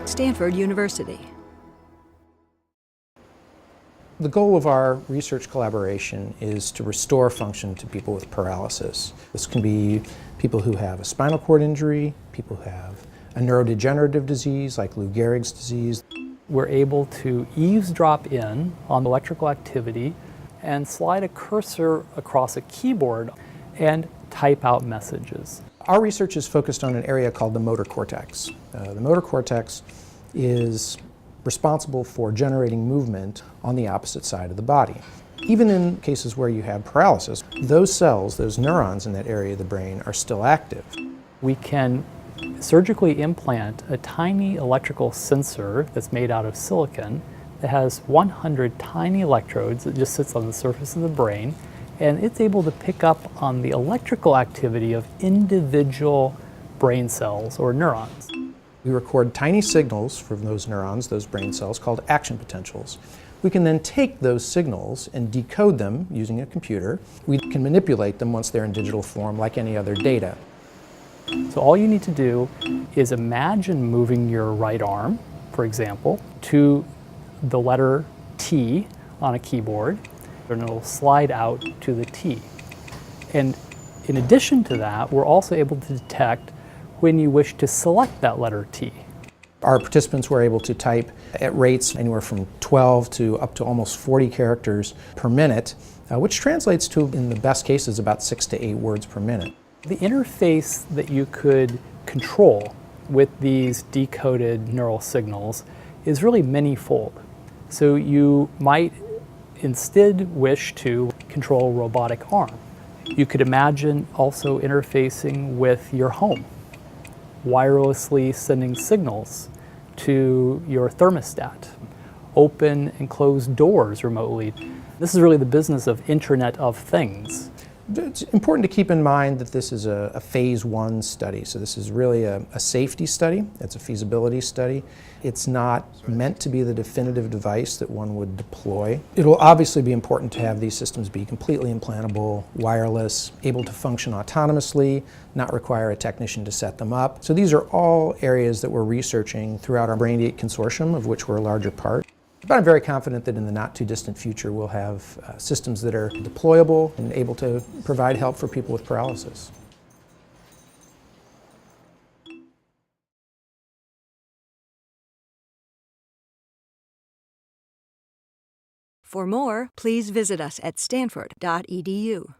Stanford University. The goal of our research collaboration is to restore function to people with paralysis. This can be people who have a spinal cord injury, people who have a neurodegenerative disease like Lou Gehrig's disease. We're able to eavesdrop in on electrical activity and slide a cursor across a keyboard and type out messages. Our research is focused on an area called the motor cortex. The motor cortex is responsible for generating movement on the opposite side of the body. Even in cases where you have paralysis, those cells, those neurons in that area of the brain are still active. We can surgically implant a tiny electrical sensor that's made out of silicon that has 100 tiny electrodes that just sits on the surface of the brain, and it's able to pick up on the electrical activity of individual brain cells or neurons. We record tiny signals from those neurons, those brain cells, called action potentials. We can then take those signals and decode them using a computer. We can manipulate them once they're in digital form like any other data. So all you need to do is imagine moving your right arm, for example, to the letter T on a keyboard, and it'll slide out to the T. And in addition to that, we're also able to detect when you wish to select that letter T. Our participants were able to type at rates anywhere from 12 to up to almost 40 characters per minute, which translates to, in the best cases, about 6 to 8 words per minute. The interface that you could control with these decoded neural signals is really many-fold. So you might instead wish to control a robotic arm. You could imagine also interfacing with your home, wirelessly sending signals to your thermostat, open and close doors remotely. This is really the business of Internet of Things. It's important to keep in mind that this is a phase 1 study, so this is really a safety study, it's a feasibility study. It's not meant to be the definitive device that one would deploy. It will obviously be important to have these systems be completely implantable, wireless, able to function autonomously, not require a technician to set them up. So these are all areas that we're researching throughout our Brain8 consortium, of which we're a larger part. But I'm very confident that in the not too distant future we'll have systems that are deployable and able to provide help for people with paralysis. For more, please visit us at stanford.edu.